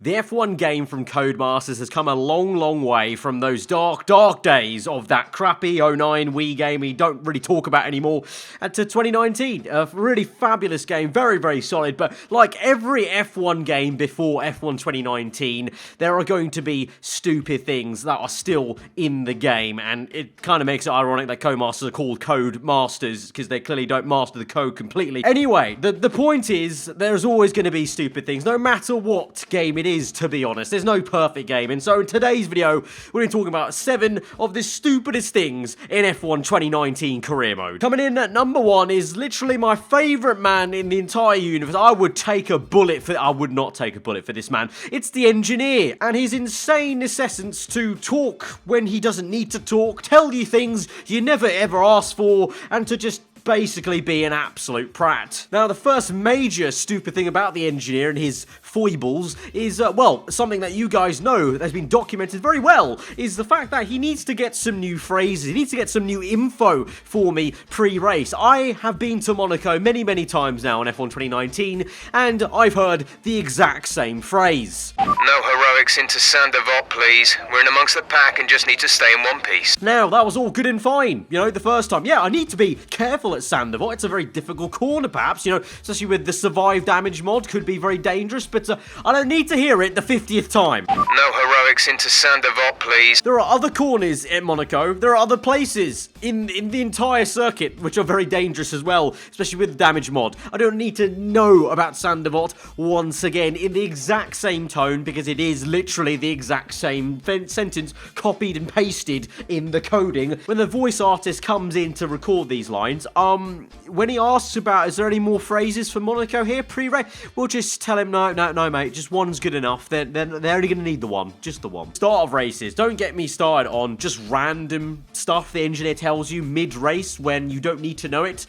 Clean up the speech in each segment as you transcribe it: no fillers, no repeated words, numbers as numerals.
The F1 game from Codemasters has come a long, long way from those dark, dark days of that crappy 09 Wii game we don't really talk about anymore, and to 2019. A really fabulous game, very, very solid, but like every F1 game before F1 2019, there are going to be stupid things that are still in the game, and it kind of makes it ironic that Codemasters are called Codemasters, because they clearly don't master the code completely. Anyway, the point is, there's always going to be stupid things, no matter what game it is, to be honest. There's no perfect game, and so in today's video, we're going to be talking about 7 of the stupidest things in F1 2019 career mode. Coming in at number 1 is literally my favourite man in the entire universe. I would take a bullet for... I would not take a bullet for this man. It's the engineer, and his insane essence to talk when he doesn't need to talk, tell you things you never ever asked for, and to just basically be an absolute prat. Now, the first major stupid thing about the engineer and his foibles is, well, something that you guys know that has been documented very well, is the fact that he needs to get some new phrases, he needs to get some new info for me pre-race. I have been to Monaco many, many times now in F1 2019, and I've heard the exact same phrase. No heroics into Sandoval, please. We're in amongst the pack and just need to stay in one piece. Now, that was all good and fine, you know, the first time. Yeah, I need to be careful at Sandoval. It's a very difficult corner, perhaps, you know, especially with the survive damage mod, could be very dangerous, but I don't need to hear it the 50th time. No heroics into Sandoval, please. There are other corners in Monaco. There are other places in the entire circuit which are very dangerous as well, especially with the damage mod. I don't need to know about Sandoval once again in the exact same tone, because it is literally the exact same sentence copied and pasted in the coding. When the voice artist comes in to record these lines, when he asks about, is there any more phrases for Monaco here pre-race, we'll just tell him, no, mate, just one's good enough. They're only going to need the one, just the one. Start of races, don't get me started on just random stuff the engineer tells you mid-race when you don't need to know it.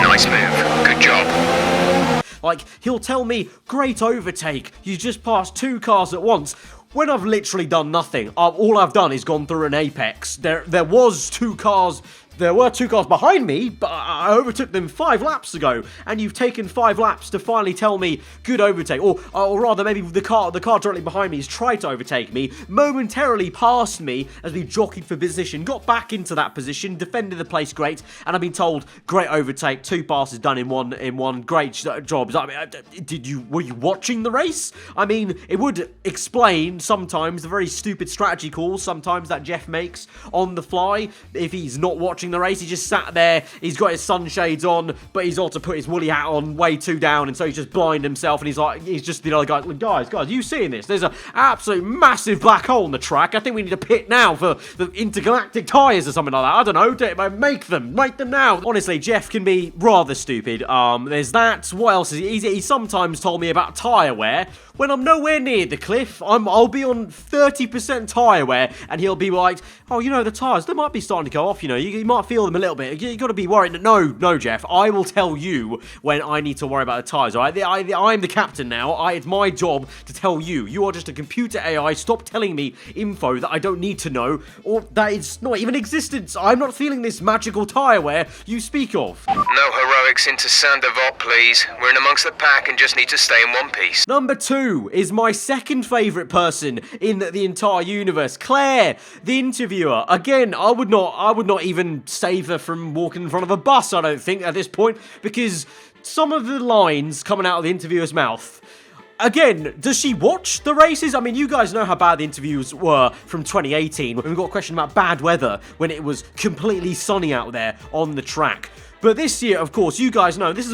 Nice move, good job. Like, he'll tell me, great overtake, you just passed 2 cars at once, when I've literally done nothing. All I've done is gone through an apex. There were 2 cars behind me, but I overtook them 5 laps ago, and you've taken 5 laps to finally tell me good overtake, or rather maybe the car directly behind me has tried to overtake me, momentarily passed me as we jockeyed for position, got back into that position, defended the place great, and I've been told great overtake, 2 passes done in one, great job. I mean, were you watching the race? I mean, it would explain sometimes the very stupid strategy calls sometimes that Jeff makes on the fly if he's not watching the race. He just sat there, he's got his sunshades on, but he's ought to put his woolly hat on way too down, and so he's just blind himself, and he's just the other guy, guys, you seeing this? There's an absolute massive black hole in the track. I think we need to pit now for the intergalactic tyres or something like that. I don't know, make them now. Honestly, Jeff can be rather stupid. There's that. What else is he sometimes told me about tyre wear. When I'm nowhere near the cliff, I'll be on 30% tyre wear, and he'll be like, oh, you know, the tyres, they might be starting to go off, you know, you might feel them a little bit, you got to be worried. No, Jeff, I will tell you when I need to worry about the tyres, alright? I'm the captain now, it's my job to tell you. You are just a computer AI, stop telling me info that I don't need to know, or that it's not even existence. I'm not feeling this magical tyre wear you speak of. No heroics into Sandoval, please. We're in amongst the pack and just need to stay in one piece. Number 2 is my second favourite person in the entire universe, Claire, the interviewer. Again, I would not even save her from walking in front of a bus, I don't think, at this point, because some of the lines coming out of the interviewer's mouth, again, does she watch the races? I mean, you guys know how bad the interviews were from 2018, when we got a question about bad weather, when it was completely sunny out there on the track. But this year, of course, you guys know, this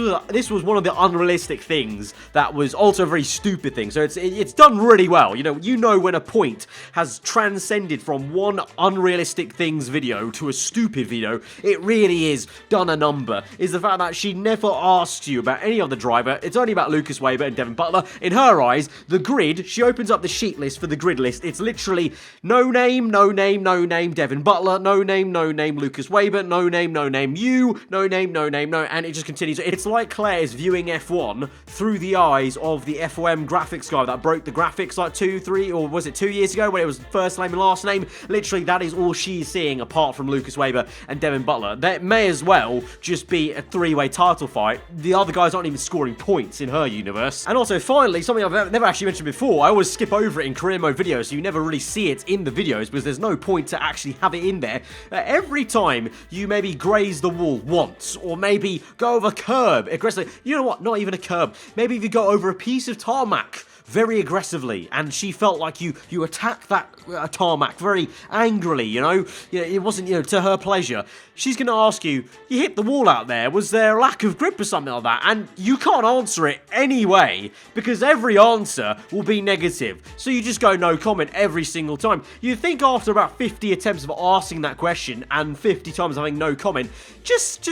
was one of the unrealistic things that was also a very stupid thing. So it's done really well. You know when a point has transcended from one unrealistic things video to a stupid video, it really is done a number. Is the fact that she never asks you about any other driver. It's only about Lucas Weber and Devin Butler. In her eyes, the grid, she opens up the sheet list for the grid list. It's literally no name, Devin Butler, no name, Lucas Weber, no name, you, no name, no name, no, and it just continues. It's like Claire is viewing F1 through the eyes of the FOM graphics guy that broke the graphics like 2, 3, or was it 2 years ago when it was first name and last name? Literally, that is all she's seeing apart from Lucas Weber and Devin Butler. That may as well just be a three-way title fight. The other guys aren't even scoring points in her universe. And also, finally, something I've never actually mentioned before, I always skip over it in career mode videos, so you never really see it in the videos because there's no point to actually have it in there. Every time you maybe graze the wall once, or maybe go over a curb aggressively, you know what, not even a curb, maybe if you go over a piece of tarmac very aggressively, and she felt like you attacked that tarmac very angrily, it wasn't, to her pleasure. She's going to ask you, you hit the wall out there, was there a lack of grip or something like that? And you can't answer it anyway, because every answer will be negative. So you just go no comment every single time. You think after about 50 attempts of asking that question, and 50 times having no comment, just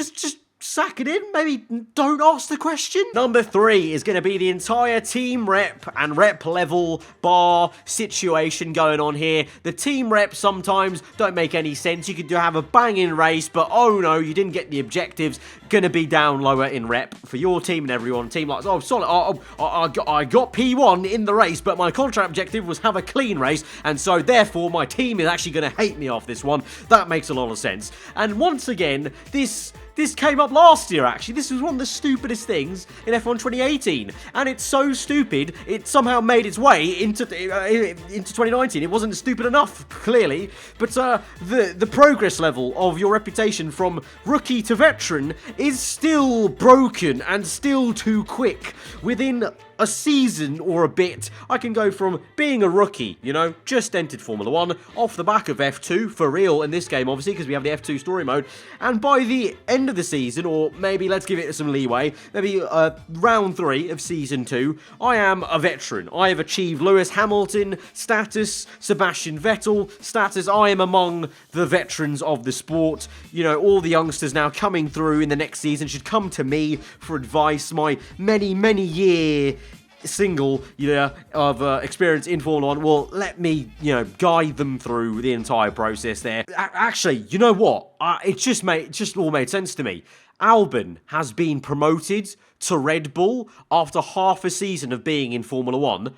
sack it in, maybe don't ask the question. Number 3 is going to be the entire team rep and rep level bar situation going on here. The team reps sometimes don't make any sense. You could have a banging race, but oh no, you didn't get the objectives. Going to be down lower in rep for your team and everyone. Team like, oh, solid, I got P1 in the race, but my contract objective was have a clean race, and so therefore my team is actually going to hate me off this one. That makes a lot of sense. And once again, this came up last year, actually. This was one of the stupidest things in F1 2018. And it's so stupid, it somehow made its way into 2019. It wasn't stupid enough, clearly. But the progress level of your reputation from rookie to veteran is still broken and still too quick. Within a season or a bit, I can go from being a rookie, just entered Formula 1, off the back of F2, for real in this game, obviously, because we have the F2 story mode, and by the end of the season, or maybe let's give it some leeway, maybe round 3 of season 2, I am a veteran. I have achieved Lewis Hamilton status, Sebastian Vettel status. I am among the veterans of the sport. All the youngsters now coming through in the next season should come to me for advice. My many year single of experience in Formula 1 will let me guide them through the entire process there. Actually, you know what, it just all made sense to me. Albon has been promoted to Red Bull after half a season of being in Formula 1.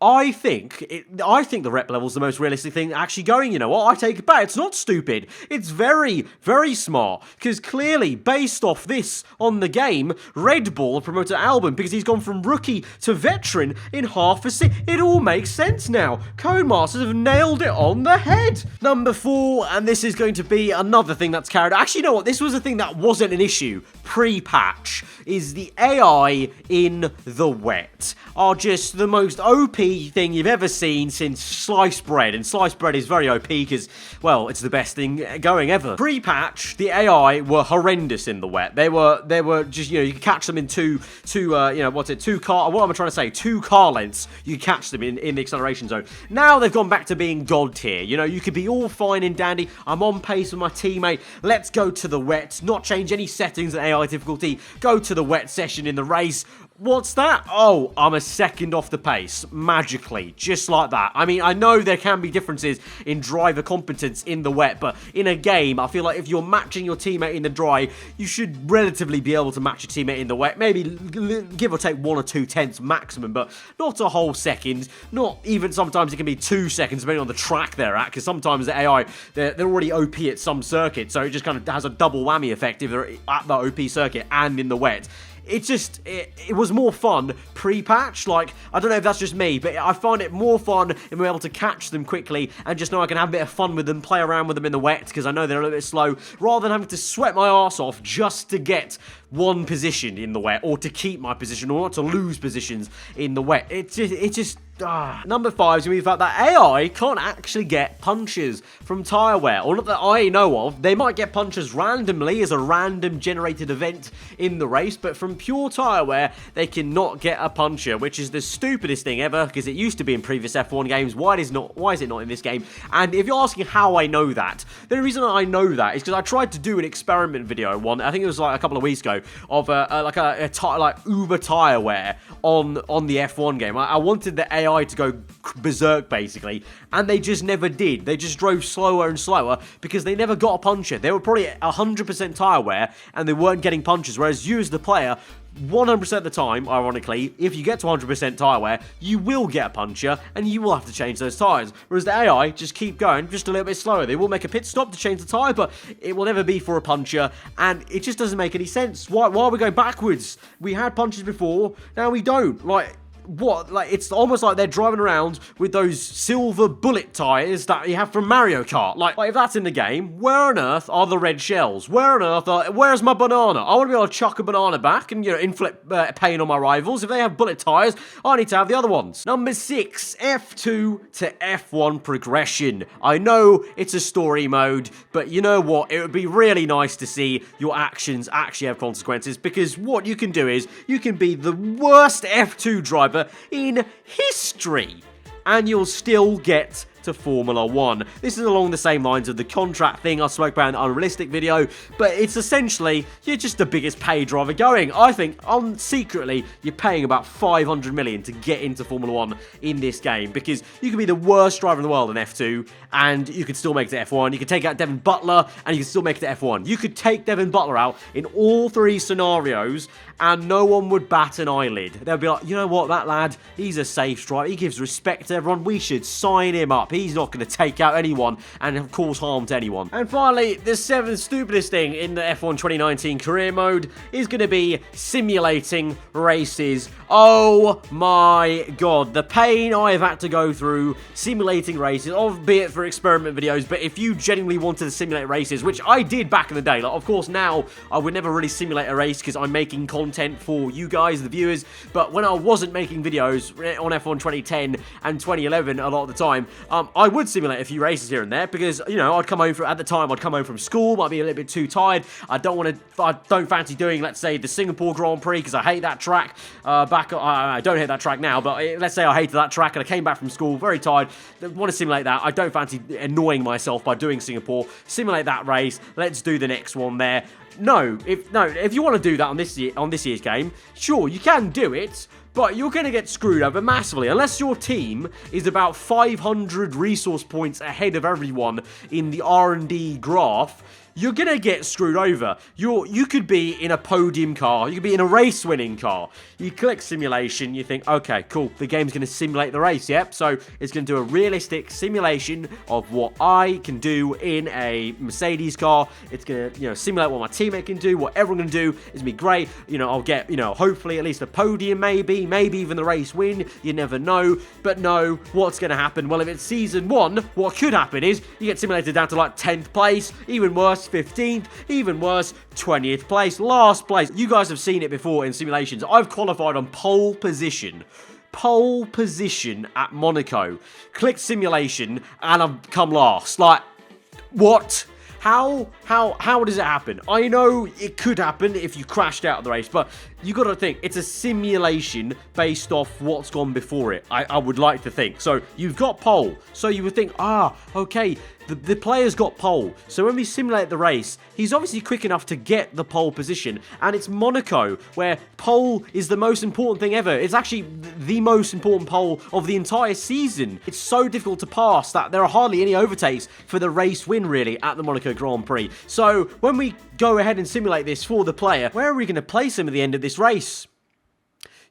I think the rep level is the most realistic thing actually going. You know what? I take it back. It's not stupid. It's very, very smart. Because clearly, based off this on the game, Red Bull promoted Albon because he's gone from rookie to veteran in half a season. It all makes sense now. Codemasters have nailed it on the head. Number 4, and this is going to be another thing that's carried. Actually, you know what? This was a thing that wasn't an issue pre-patch. Is the AI in the wet are just the most OP thing you've ever seen since sliced bread, and sliced bread is very OP because, well, it's the best thing going ever. Pre-patch, the AI were horrendous in the wet. They were just, you could catch them in two car lengths. You could catch them in the acceleration zone. Now they've gone back to being god tier. You could be all fine and dandy. I'm on pace with my teammate. Let's go to the wet. Not change any settings and AI difficulty. Go to the wet session in the race. What's that? Oh, I'm a second off the pace, magically, just like that. I mean, I know there can be differences in driver competence in the wet, but in a game, I feel like if you're matching your teammate in the dry, you should relatively be able to match your teammate in the wet. Maybe give or take 1 or 2 tenths maximum, but not a whole second. Not even sometimes it can be 2 seconds, depending on the track they're at, because sometimes the AI, they're already OP at some circuits, so it just kind of has a double whammy effect if they're at the OP circuit and in the wet. It was more fun pre-patch. Like, I don't know if that's just me, but I find it more fun in being able to catch them quickly and just know I can have a bit of fun with them, play around with them in the wet because I know they're a little bit slow, rather than having to sweat my arse off just to get one position in the wet, or to keep my position, or not to lose positions in the wet. Number 5 is going to be the fact that AI can't actually get punches from tyre wear, or not that I know of. They might get punches randomly as a random generated event in the race, but from pure tyre wear, they cannot get a puncher, which is the stupidest thing ever, because it used to be in previous F1 games. Why is it not in this game? And if you're asking how I know that, the reason I know that is because I tried to do an experiment video I think it was like a couple of weeks ago, of like Uber tyre wear on the F1 game. I wanted the AI to go berserk, basically, and they just never did. They just drove slower and slower because they never got a puncher. They were probably 100% tyre wear, and they weren't getting punches, whereas you as the player, 100% of the time, ironically, if you get to 100% tyre wear, you will get a puncher, and you will have to change those tyres. Whereas the AI just keep going just a little bit slower. They will make a pit stop to change the tyre, but it will never be for a puncher, and it just doesn't make any sense. Why are we going backwards? We had punches before, now we don't. Like, what? Like, it's almost like they're driving around with those silver bullet tires that you have from Mario Kart. Like if that's in the game, where on earth are the red shells? Where on earth where's my banana? I want to be able to chuck a banana back and, inflict pain on my rivals. If they have bullet tires, I need to have the other ones. Number 6, F2 to F1 progression. I know it's a story mode, but you know what? It would be really nice to see your actions actually have consequences, because what you can do is you can be the worst F2 driver in history, and you'll still get to Formula 1. This is along the same lines of the contract thing I spoke about in the Unrealistic video, but it's essentially, you're just the biggest paid driver going. I think, secretly, you're paying about 500 million to get into Formula 1 in this game, because you can be the worst driver in the world in F2, and you could still make it to F1. You could take out Devin Butler, and you can still make it to F1. You could take Devin Butler out in all 3 scenarios, and no one would bat an eyelid. They'll be like, you know what, that lad, he's a safe driver. He gives respect to everyone. We should sign him up. He's not going to take out anyone and cause harm to anyone. And finally, the 7th stupidest thing in the F1 2019 career mode is going to be simulating races. Oh my god, the pain I have had to go through simulating races, albeit for experiment videos, but if you genuinely wanted to simulate races, which I did back in the day, like, of course now I would never really simulate a race because I'm making content for you guys, the viewers, but when I wasn't making videos on F1 2010 and 2011 a lot of the time, I would simulate a few races here and there, because, I'd come home at the time, I'd come home from school, might be a little bit too tired, I don't fancy doing, let's say, the Singapore Grand Prix, because I hate that track, I don't hate that track now, but let's say I hated that track, and I came back from school, very tired, want to simulate that, I don't fancy annoying myself by doing Singapore, simulate that race, let's do the next one there. No, if you want to do that on this year's game, sure, you can do it, but you're going to get screwed over massively. Unless your team is about 500 resource points ahead of everyone in the R&D graph, you're going to get screwed over. You could be in a podium car. You could be in a race-winning car. You click simulation, you think, okay, cool, the game's going to simulate the race, yep. So it's going to do a realistic simulation of what I can do in a Mercedes car. It's going to, simulate what my teammate can do, what everyone can do. It's going to be great. I'll get, hopefully at least a podium, maybe even the race win. You never know. But no, what's going to happen? Well, if it's season 1, what could happen is you get simulated down to like 10th place, even worse, 15th, even worse, 20th place, last place. You guys have seen it before in simulations. I've qualified on pole position at Monaco, clicked simulation, and I've come last. Like, what? How does it happen? I know it could happen if you crashed out of the race, but you got to think, it's a simulation based off what's gone before it, I would like to think. So you've got pole, so you would think, okay, the player's got pole, so when we simulate the race, he's obviously quick enough to get the pole position, and it's Monaco, where pole is the most important thing ever. It's actually the most important pole of the entire season. It's so difficult to pass that there are hardly any overtakes for the race win, really, at the Monaco Grand Prix. So when we go ahead and simulate this for the player, where are we going to place him at the end of this race?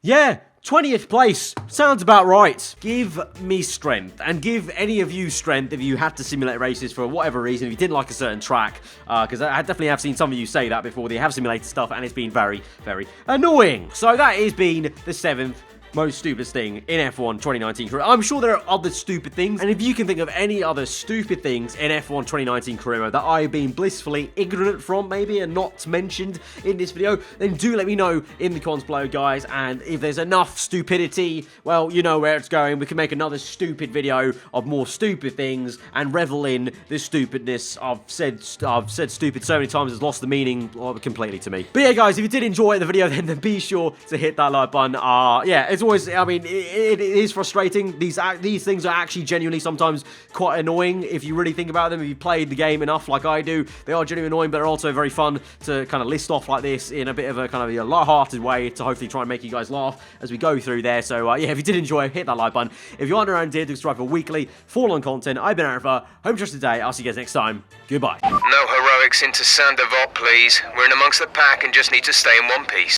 Yeah, 20th place. Sounds about right. Give me strength, and give any of you strength if you had to simulate races for whatever reason, if you didn't like a certain track, because I definitely have seen some of you say that before. They have simulated stuff, and it's been very, very annoying. So that has been the 7th most stupidest thing in F1 2019 career. I'm sure there are other stupid things, and if you can think of any other stupid things in F1 2019 career mode that I've been blissfully ignorant from, maybe, and not mentioned in this video, then do let me know in the comments below, guys. And if there's enough stupidity, well, you know where it's going. We can make another stupid video of more stupid things and revel in the stupidness. I've said stupid so many times, it's lost the meaning completely to me. But yeah, guys, if you did enjoy the video, then be sure to hit that like button. Yeah, it's always, I mean, it is frustrating. These things are actually genuinely sometimes quite annoying if you really think about them. If you played the game enough like I do, they are genuinely annoying, but they're also very fun to kind of list off like this in a bit of a kind of a light-hearted way to hopefully try and make you guys laugh as we go through there. So yeah, if you did enjoy, hit that like button. If you aren't around here to subscribe for weekly Fallen content, I've been aarava. Home trust today. I'll see you guys next time. Goodbye. No heroics into Sandoval, please. We're in amongst the pack and just need to stay in one piece.